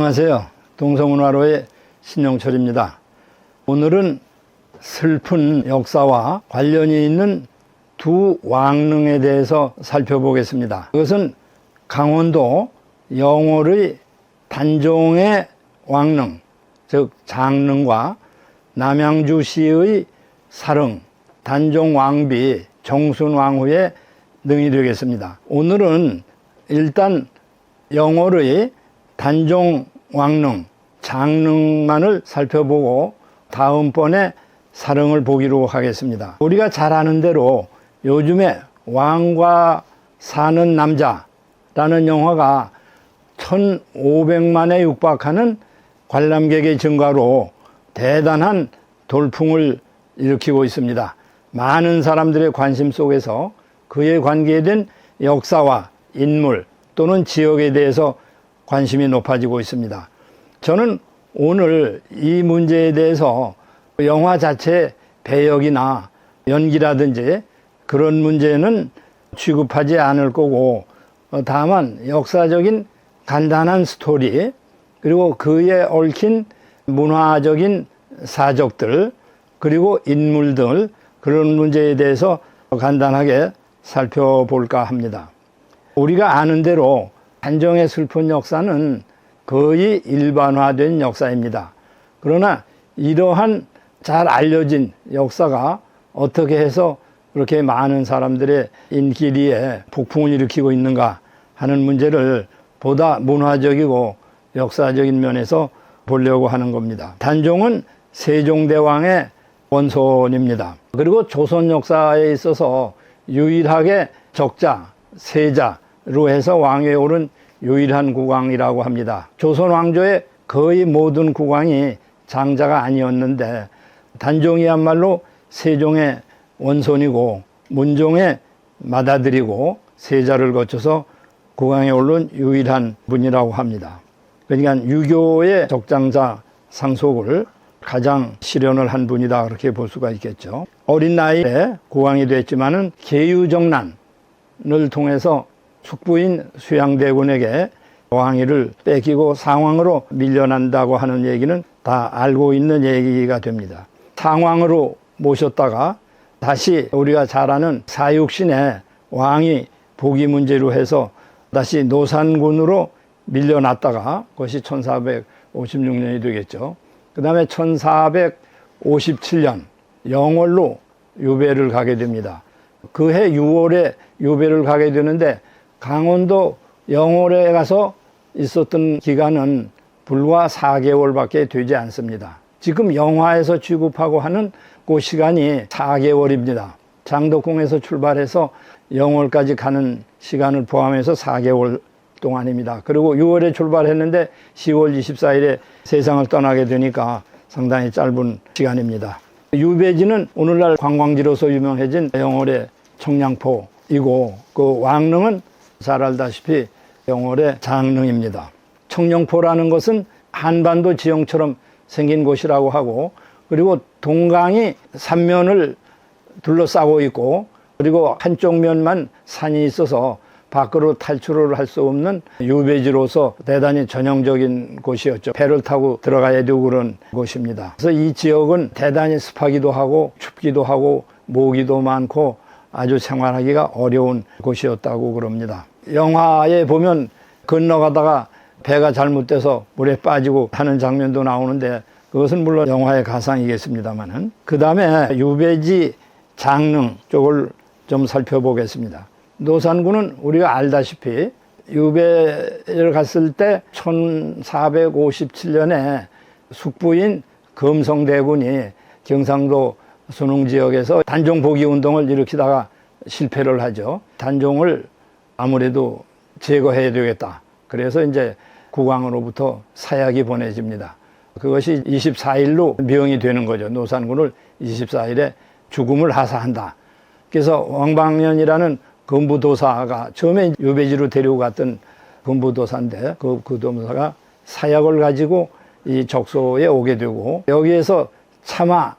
안녕하세요. 동서문화로의 신영철입니다. 오늘은 슬픈 역사와 관련이 있는 두 왕릉에 대해서 살펴보겠습니다. 그것은 강원도 영월의 단종의 왕릉, 즉 장릉과 남양주시의 사릉, 단종 왕비 정순 왕후의 능이 되겠습니다. 오늘은 일단 영월의 단종 왕릉, 장릉만을 살펴보고 다음번에 사릉을 보기로 하겠습니다. 우리가 잘 아는 대로 요즘에 왕과 사는 남자라는 영화가 1,500만에 육박하는 관람객의 증가로 대단한 돌풍을 일으키고 있습니다. 많은 사람들의 관심 속에서 그에 관계된 역사와 인물 또는 지역에 대해서 관심이 높아지고 있습니다. 저는 오늘 이 문제에 대해서 영화 자체의 배역이나 연기라든지 그런 문제는 취급하지 않을 거고, 다만 역사적인 간단한 스토리 그리고 그에 얽힌 문화적인 사적들 그리고 인물들, 그런 문제에 대해서 간단하게 살펴볼까 합니다. 우리가 아는 대로 단종의 슬픈 역사는 거의 일반화된 역사입니다. 그러나 이러한 잘 알려진 역사가 어떻게 해서 그렇게 많은 사람들의 인기리에 폭풍을 일으키고 있는가 하는 문제를 보다 문화적이고 역사적인 면에서 보려고 하는 겁니다. 단종은 세종대왕의 원손입니다. 그리고 조선 역사에 있어서 유일하게 적자, 세자로 해서 왕위에 오른 유일한 국왕이라고 합니다. 조선 왕조의 거의 모든 국왕이 장자가 아니었는데 단종이야말로 세종의 원손이고 문종의 맏아들이고 세자를 거쳐서 국왕에 오른 유일한 분이라고 합니다. 그러니까 유교의 적장자 상속을 가장 실현을 한 분이다, 그렇게 볼 수가 있겠죠. 어린 나이에 국왕이 됐지만은 계유정난을 통해서 숙부인 수양대군에게 왕위를 뺏기고 상왕으로 밀려난다고 하는 얘기는 다 알고 있는 얘기가 됩니다. 상왕으로 모셨다가 다시 우리가 잘 아는 사육신의 왕위 복위 문제로 해서 다시 노산군으로 밀려났다가 그것이 1456년이 되겠죠. 그 다음에 1457년 영월로 유배를 가게 됩니다. 그해 6월에 유배를 가게 되는데 강원도 영월에 가서 있었던 기간은 불과 4개월밖에 되지 않습니다. 지금 영화에서 취급하고 하는 그 시간이 4개월입니다. 장덕궁에서 출발해서 영월까지 가는 시간을 포함해서 4개월 동안입니다. 그리고 6월에 출발했는데 10월 24일에 세상을 떠나게 되니까 상당히 짧은 시간입니다. 유배지는 오늘날 관광지로서 유명해진 영월의 청량포이고, 그 왕릉은 잘 알다시피 영월의 장릉입니다. 청량포라는 것은 한반도 지형처럼 생긴 곳이라고 하고, 그리고 동강이 삼면을 둘러싸고 있고, 그리고 한쪽 면만 산이 있어서 밖으로 탈출을 할 수 없는 유배지로서 대단히 전형적인 곳이었죠. 배를 타고 들어가야 되고 그런 곳입니다. 그래서 이 지역은 대단히 습하기도 하고 춥기도 하고 모기도 많고 아주 생활하기가 어려운 곳이었다고 그럽니다. 영화에 보면 건너가다가 배가 잘못돼서 물에 빠지고 하는 장면도 나오는데 그것은 물론 영화의 가상이겠습니다만은, 그 다음에 유배지 장릉 쪽을 좀 살펴보겠습니다. 노산군은 우리가 알다시피 유배를 갔을 때 1457년에 숙부인 금성대군이 경상도 순흥 지역에서 단종 복위 운동을 일으키다가 실패를 하죠. 단종을 아무래도 제거해야 되겠다. 그래서 이제 국왕으로부터 사약이 보내집니다. 그것이 24일로 명이 되는 거죠. 노산군을 24일에 죽음을 하사한다. 그래서 왕방년이라는 금부도사가 처음에 유배지로 데리고 갔던 금부도사인데 그 도사가 사약을 가지고 이 적소에 오게 되고, 여기에서 차마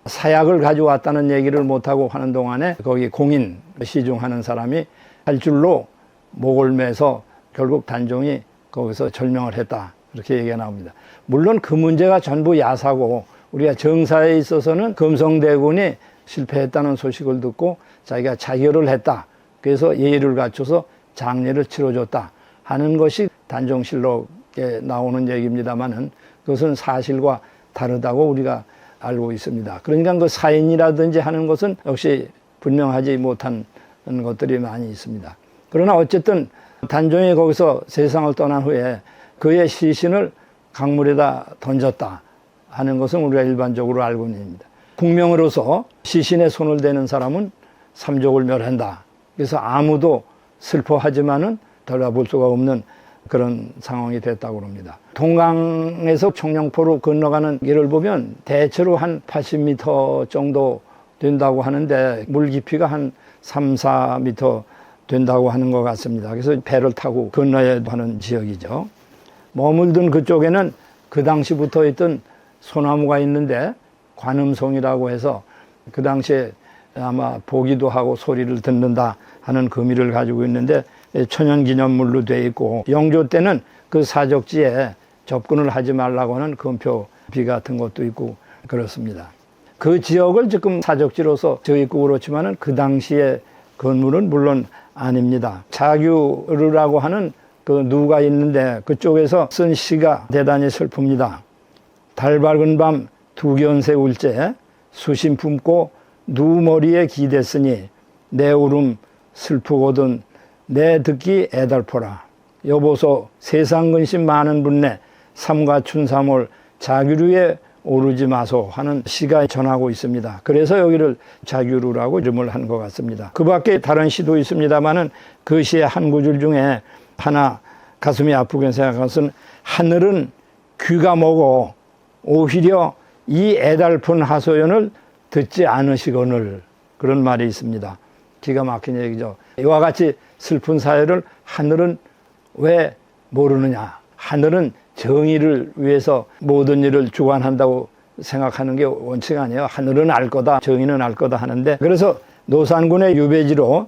사약을 가져왔다는 얘기를 못하고 하는 동안에 거기 공인 시중하는 사람이 할 줄로 목을 매서 결국 단종이 거기서 절명을 했다, 그렇게 얘기가 나옵니다. 물론 그 문제가 전부 야사고 우리가 정사에 있어서는 금성대군이 실패했다는 소식을 듣고 자기가 자결을 했다. 그래서 예의를 갖춰서 장례를 치러줬다 하는 것이 단종실록에 나오는 얘기입니다만은 그것은 사실과 다르다고 우리가 알고 있습니다. 그러니까 그 사인이라든지 하는 것은 역시 분명하지 못한 것들이 많이 있습니다. 그러나 어쨌든 단종이 거기서 세상을 떠난 후에 그의 시신을 강물에다 던졌다 하는 것은 우리가 일반적으로 알고 있습니다. 국명으로서 시신에 손을 대는 사람은 삼족을 멸한다. 그래서 아무도 슬퍼하지만은 돌아볼 수가 없는 그런 상황이 됐다고 합니다. 동강에서 청량포로 건너가는 길을 보면 대체로 한 80m 정도 된다고 하는데 물 깊이가 한 3, 4m 된다고 하는 것 같습니다. 그래서 배를 타고 건너야 하는 지역이죠. 머물던 그쪽에는 그 당시부터 있던 소나무가 있는데 관음송이라고 해서 그 당시에 아마 보기도 하고 소리를 듣는다 하는 의미를 가지고 있는데 천연기념물로 되어 있고 영조 때는 그 사적지에 접근을 하지 말라고 하는 금표비 같은 것도 있고 그렇습니다. 그 지역을 지금 사적지로서 저 있고 그렇지만은 그 당시의 건물은 물론 아닙니다. 자규르라고 하는 그 누가 있는데 그쪽에서 쓴 시가 대단히 슬픕니다. 달 밝은 밤 두견 세울째 수심 품고 누머리에 기댔으니 내 울음 슬프거든 내 듣기 애달포라. 여보소 세상 근심 많은 분내 삼가 춘삼월 자규르에 오르지 마소 하는 시가 전하고 있습니다. 그래서 여기를 자규르라고 이름을 한 것 같습니다. 그 밖에 다른 시도 있습니다만은 그 시의 한 구절 중에 하나 가슴이 아프게 생각한 것은 하늘은 귀가 먹어 오히려 이 애달픈 하소연을 듣지 않으시거늘 그런 말이 있습니다. 기가 막힌 얘기죠. 이와 같이 슬픈 사회를 하늘은 왜 모르느냐. 하늘은 정의를 위해서 모든 일을 주관한다고 생각하는 게 원칙 아니에요. 하늘은 알 거다, 정의는 알 거다 하는데 그래서 노산군의 유배지로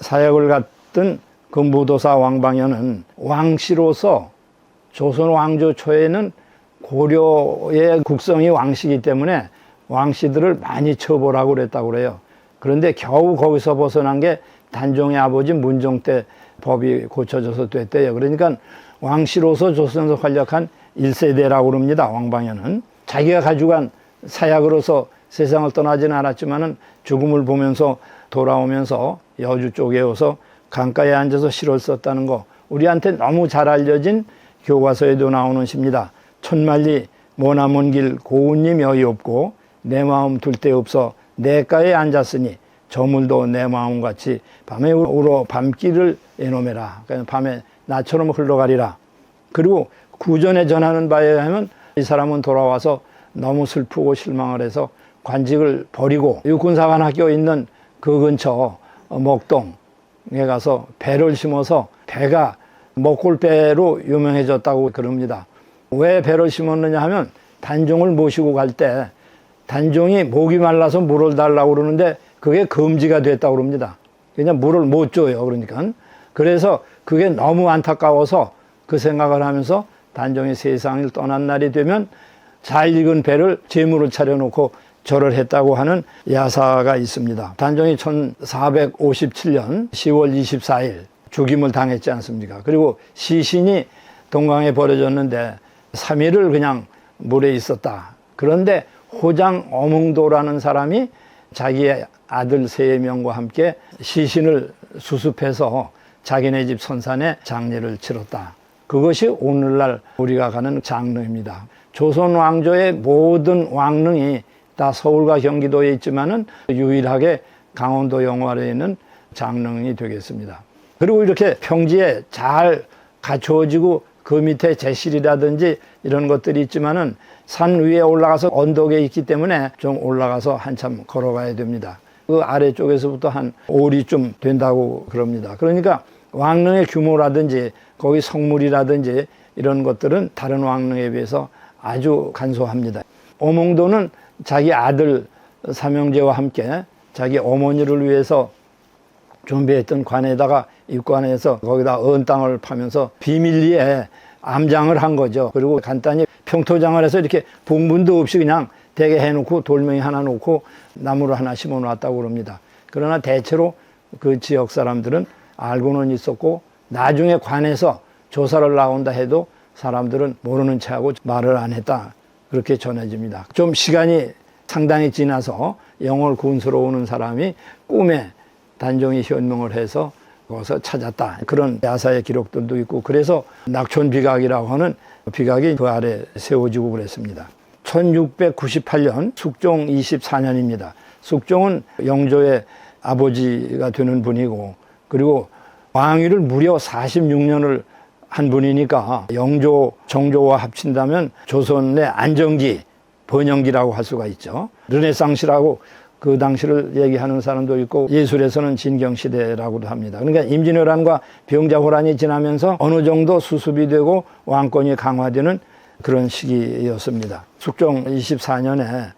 사역을 갔던 그 무도사 왕방현은 왕씨로서 조선 왕조 초에는 고려의 국성이 왕씨이기 때문에 왕씨들을 많이 처벌하고 그랬다고 그래요. 그런데 겨우 거기서 벗어난 게 단종의 아버지 문종 때 법이 고쳐져서 됐대요. 그러니까 왕씨로서 조선에서 활약한 1세대라고 그럽니다. 왕방현은. 자기가 가져간 사약으로서 세상을 떠나지는 않았지만은 죽음을 보면서 돌아오면서 여주 쪽에 와서 강가에 앉아서 시를 썼다는 거 우리한테 너무 잘 알려진 교과서에도 나오는 시입니다. 천만리 머나먼 길 고운님 여의 없고 내 마음 둘 데 없어 내가에 앉았으니 저물도 내 마음같이 밤에 울어 밤길을 애놈해라. 그러니까 밤에 나처럼 흘러가리라. 그리고 구전에 전하는 바에 의하면 이 사람은 돌아와서 너무 슬프고 실망을 해서 관직을 버리고 육군사관학교 있는 그 근처 목동에 가서 배를 심어서 배가 먹골배로 유명해졌다고 그럽니다. 왜 배를 심었느냐 하면 단종을 모시고 갈 때 단종이 목이 말라서 물을 달라고 그러는데 그게 금지가 됐다고 그럽니다. 그냥 물을 못 줘요. 그러니까. 그래서 그게 너무 안타까워서 그 생각을 하면서 단종이 세상을 떠난 날이 되면 잘 익은 배를 제물을 차려놓고 절을 했다고 하는 야사가 있습니다. 단종이 1457년 10월 24일 죽임을 당했지 않습니까? 그리고 시신이 동강에 버려졌는데 3일을 그냥 물에 있었다. 그런데 호장 어몽도라는 사람이 자기의 아들 3명과 함께 시신을 수습해서 자기네 집 선산에 장례를 치렀다. 그것이 오늘날 우리가 가는 장릉입니다. 조선 왕조의 모든 왕릉이 다 서울과 경기도에 있지만은 유일하게 강원도 영월에 있는 장릉이 되겠습니다. 그리고 이렇게 평지에 잘 갖추어지고 그 밑에 제실이라든지 이런 것들이 있지만은 산 위에 올라가서 언덕에 있기 때문에 좀 올라가서 한참 걸어가야 됩니다. 그 아래쪽에서부터 한 5리쯤 된다고 그럽니다. 그러니까 왕릉의 규모라든지 거기 성물이라든지 이런 것들은 다른 왕릉에 비해서 아주 간소합니다. 어몽도는 자기 아들 삼형제와 함께 자기 어머니를 위해서 준비했던 관에다가 입관해서 거기다 언 땅을 파면서 비밀리에 암장을 한 거죠. 그리고 간단히 평토장을 해서 이렇게 봉분도 없이 그냥 대게 해놓고 돌멩이 하나 놓고 나무를 하나 심어 놨다고 그럽니다. 그러나 대체로 그 지역 사람들은 알고는 있었고 나중에 관에서 조사를 나온다 해도 사람들은 모르는 체하고 말을 안 했다. 그렇게 전해집니다. 좀 시간이 상당히 지나서 영월 군수로 오는 사람이 꿈에 단종이 현명을 해서 거기서 찾았다. 그런 야사의 기록들도 있고 그래서 낙촌 비각이라고 하는 비각이 그 아래 세워지고 그랬습니다. 1698년 숙종 24년입니다. 숙종은 영조의 아버지가 되는 분이고 그리고 왕위를 무려 46년을 한 분이니까 영조, 정조와 합친다면 조선의 안정기, 번영기라고 할 수가 있죠. 르네상스라고 그 당시를 얘기하는 사람도 있고 예술에서는 진경시대라고도 합니다. 그러니까 임진왜란과 병자호란이 지나면서 어느 정도 수습이 되고 왕권이 강화되는 그런 시기였습니다. 숙종 24년에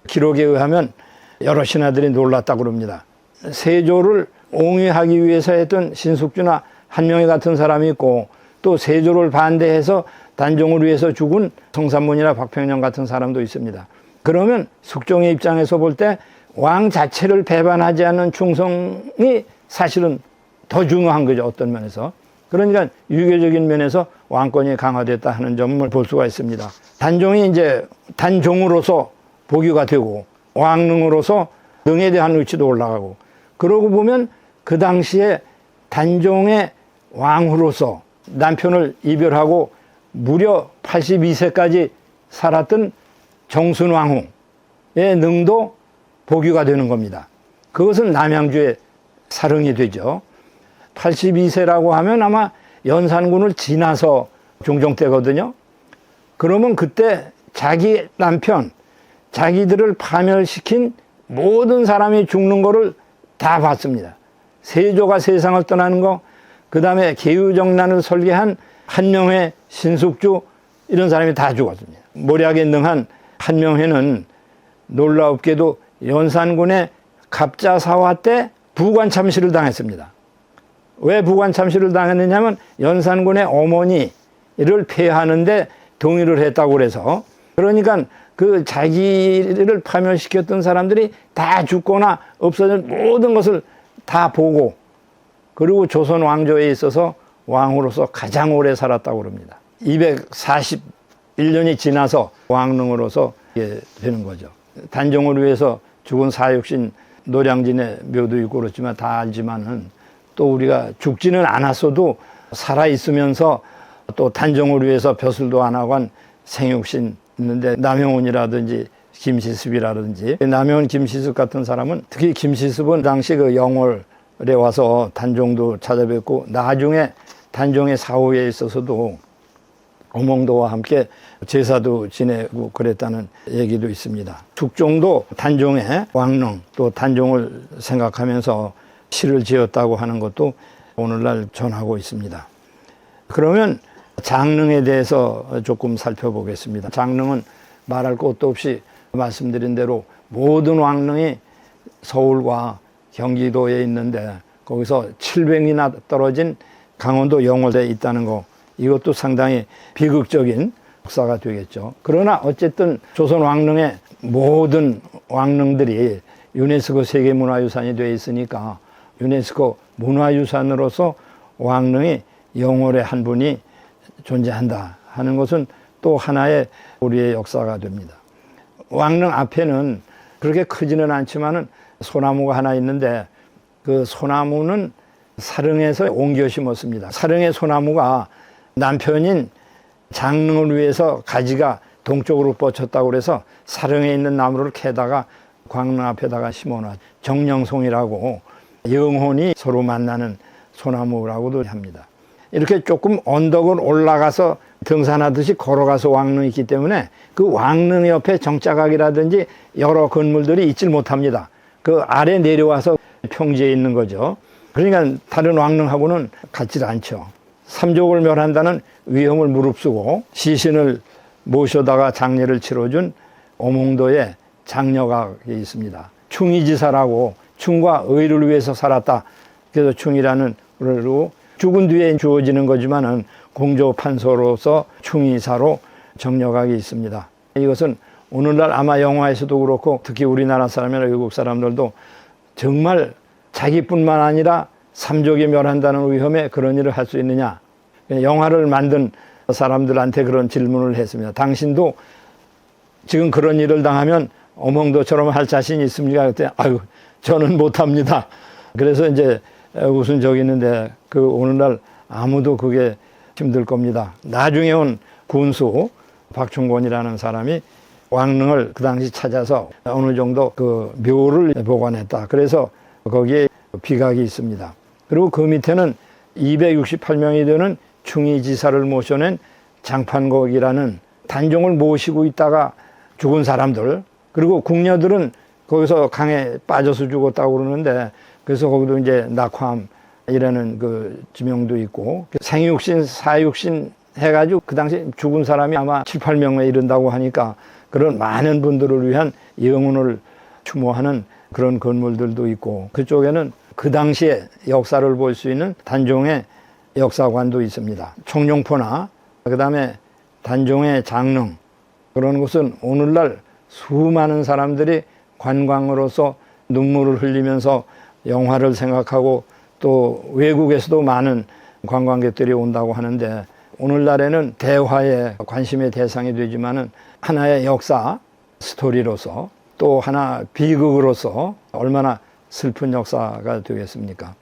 기록에 의하면 여러 신하들이 놀랐다고 그럽니다. 세조를 옹위하기 위해서 했던 신숙주나 한명희 같은 사람이 있고 또 세조를 반대해서 단종을 위해서 죽은 성삼문이나 박평년 같은 사람도 있습니다. 그러면 숙종의 입장에서 볼 때 왕 자체를 배반하지 않는 충성이 사실은 더 중요한 거죠. 어떤 면에서. 그러니까 유교적인 면에서 왕권이 강화됐다 하는 점을 볼 수가 있습니다. 단종이 이제 단종으로서 복유가 되고 왕릉으로서 능에 대한 의치도 올라가고 그러고 보면 그 당시에 단종의 왕후로서 남편을 이별하고 무려 82세까지 살았던 정순왕후의 능도 복유가 되는 겁니다. 그것은 남양주의 사릉이 되죠. 82세라고 하면 아마 연산군을 지나서 종종 때거든요. 그러면 그때 자기 남편, 자기들을 파멸시킨 모든 사람이 죽는 거를 다 봤습니다. 세조가 세상을 떠나는 거, 그 다음에 계유정난을 설계한 한명회, 신숙주 이런 사람이 다 죽었습니다. 모략에 능한 한명회는 놀랍게도 연산군의 갑자사화 때 부관참시를 당했습니다. 왜 부관참시를 당했느냐면 연산군의 어머니를 폐하는데 동의를 했다고 그래서 그러니까 그 자기를 파멸시켰던 사람들이 다 죽거나 없어진 모든 것을 다 보고 그리고 조선 왕조에 있어서 왕으로서 가장 오래 살았다고 그럽니다. 241년이 지나서 왕릉으로서 이게 되는 거죠. 단종을 위해서 죽은 사육신 노량진의 묘도 있고 그렇지만 다 알지만은 또 우리가 죽지는 않았어도 살아있으면서 또 단종을 위해서 벼슬도 안 하고 한 생육신 있는데 남영훈이라든지 김시습이라든지 남영훈 김시습 같은 사람은 특히 김시습은 당시 그 영월에 와서 단종도 찾아뵙고 나중에 단종의 사후에 있어서도 어몽도와 함께 제사도 지내고 그랬다는 얘기도 있습니다. 숙종도 단종의 왕릉 또 단종을 생각하면서 시를 지었다고 하는 것도 오늘날 전하고 있습니다. 그러면 장릉에 대해서 조금 살펴보겠습니다. 장릉은 말할 것도 없이 말씀드린 대로 모든 왕릉이 서울과 경기도에 있는데 거기서 700리나 떨어진 강원도 영월에 있다는 거 이것도 상당히 비극적인 역사가 되겠죠. 그러나 어쨌든 조선 왕릉의 모든 왕릉들이 유네스코 세계문화유산이 되어 있으니까 유네스코 문화유산으로서 왕릉이 영월의 한 분이 존재한다 하는 것은 또 하나의 우리의 역사가 됩니다. 왕릉 앞에는 그렇게 크지는 않지만은 소나무가 하나 있는데 그 소나무는 사릉에서 옮겨 심었습니다. 사릉의 소나무가 남편인 장릉을 위해서 가지가 동쪽으로 뻗쳤다고 그래서 사릉에 있는 나무를 캐다가 광릉 앞에다가 심어놨. 정령송이라고 영혼이 서로 만나는 소나무라고도 합니다. 이렇게 조금 언덕을 올라가서 등산하듯이 걸어가서 왕릉이 있기 때문에 그 왕릉 옆에 정자각이라든지 여러 건물들이 있질 못합니다. 그 아래 내려와서 평지에 있는 거죠. 그러니까 다른 왕릉하고는 같지 않죠. 삼족을 멸한다는 위험을 무릅쓰고 시신을 모셔다가 장례를 치러준 오몽도에 장려각이 있습니다. 충이지사라고 충과 의를 위해서 살았다. 그래서 충이라는 그러고 죽은 뒤에 주어지는 거지만은 공조판서로서 충의사로 정력하게 있습니다. 이것은 오늘날 아마 영화에서도 그렇고 특히 우리나라 사람이나 외국 사람들도 정말 자기뿐만 아니라 삼족이 멸한다는 위험에 그런 일을 할 수 있느냐. 영화를 만든 사람들한테 그런 질문을 했습니다. 당신도 지금 그런 일을 당하면 어몽도처럼 할 자신이 있습니까? 그때 아유 저는 못합니다. 그래서 이제 웃은 적이 있는데 그 오늘날 아무도 그게 힘들 겁니다. 나중에 온 군수 박충권이라는 사람이 왕릉을 그 당시 찾아서 어느 정도 그 묘를 보관했다. 그래서 거기에 비각이 있습니다. 그리고 그 밑에는 268명이 되는 충의지사를 모셔낸 장판곡이라는 단종을 모시고 있다가 죽은 사람들, 그리고 궁녀들은 거기서 강에 빠져서 죽었다고 그러는데, 그래서 거기도 이제 낙화암이라는 그 지명도 있고, 생육신, 사육신 해가지고 그 당시 죽은 사람이 아마 7, 8명에 이른다고 하니까 그런 많은 분들을 위한 영혼을 추모하는 그런 건물들도 있고, 그쪽에는 그 당시의 역사를 볼 수 있는 단종의 역사관도 있습니다. 청룡포나 그 다음에 단종의 장릉, 그런 곳은 오늘날 수많은 사람들이 관광으로서 눈물을 흘리면서 영화를 생각하고 또 외국에서도 많은 관광객들이 온다고 하는데, 오늘날에는 대화의 관심의 대상이 되지만은 하나의 역사 스토리로서 또 하나 비극으로서 얼마나 슬픈 역사가 되겠습니까?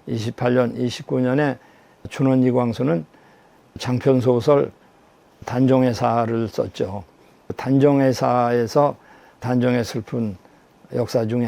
28년, 29년에 춘원 이광수는 장편소설 단종의사를 썼죠. 단종의사에서 단종의 슬픈 역사 중에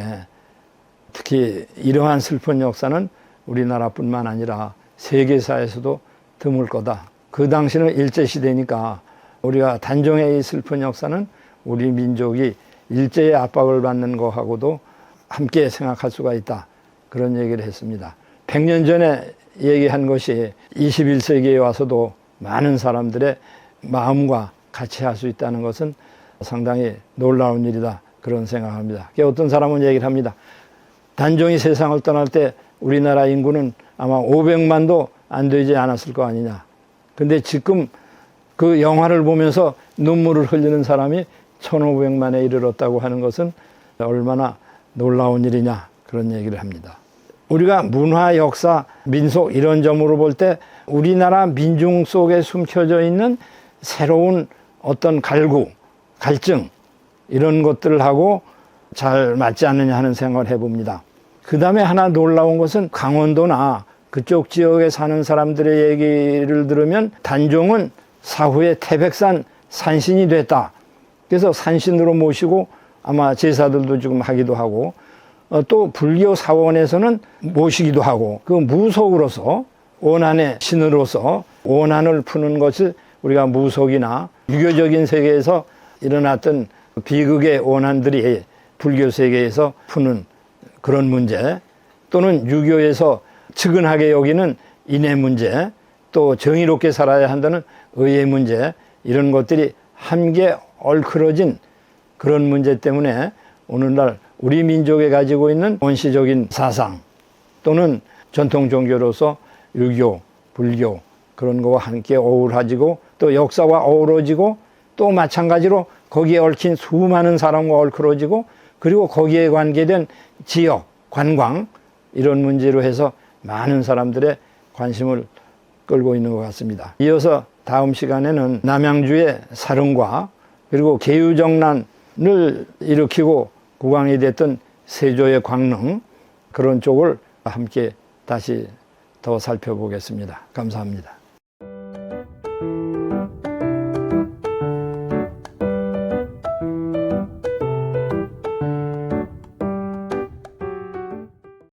특히 이러한 슬픈 역사는 우리나라뿐만 아니라 세계사에서도 드물 거다. 그 당시는 일제시대니까 우리가 단종의 이 슬픈 역사는 우리 민족이 일제의 압박을 받는 것하고도 함께 생각할 수가 있다. 그런 얘기를 했습니다. 100년 전에 얘기한 것이 21세기에 와서도 많은 사람들의 마음과 같이 할 수 있다는 것은 상당히 놀라운 일이다. 그런 생각합니다. 어떤 사람은 얘기를 합니다. 단종이 세상을 떠날 때 우리나라 인구는 아마 500만도 안 되지 않았을 거 아니냐. 근데 지금 그 영화를 보면서 눈물을 흘리는 사람이 1500만에 이르렀다고 하는 것은 얼마나 놀라운 일이냐. 그런 얘기를 합니다. 우리가 문화, 역사, 민속 이런 점으로 볼 때 우리나라 민중 속에 숨겨져 있는 새로운 어떤 갈구, 갈증 이런 것들하고 잘 맞지 않느냐 하는 생각을 해봅니다. 그 다음에 하나 놀라운 것은 강원도나 그쪽 지역에 사는 사람들의 얘기를 들으면 단종은 사후에 태백산 산신이 됐다. 그래서 산신으로 모시고 아마 제사들도 지금 하기도 하고, 또 불교 사원에서는 모시기도 하고, 그 무속으로서 원한의 신으로서 원한을 푸는 것을 우리가 무속이나 유교적인 세계에서 일어났던 비극의 원한들이 불교 세계에서 푸는 그런 문제, 또는 유교에서 측은하게 여기는 인의 문제, 또 정의롭게 살아야 한다는 의의 문제, 이런 것들이 함께 얽혀진 그런 문제 때문에 오늘날 우리 민족에 가지고 있는 원시적인 사상 또는 전통 종교로서 유교, 불교 그런 거와 함께 어우러지고 또 역사와 어우러지고 또 마찬가지로 거기에 얽힌 수많은 사람과 얽혀지고 그리고 거기에 관계된 지역, 관광 이런 문제로 해서 많은 사람들의 관심을 끌고 있는 것 같습니다. 이어서 다음 시간에는 남양주의 사릉과 그리고 계유정난을 일으키고 국왕이 됐던 세조의 광릉 그런 쪽을 함께 다시 더 살펴보겠습니다. 감사합니다.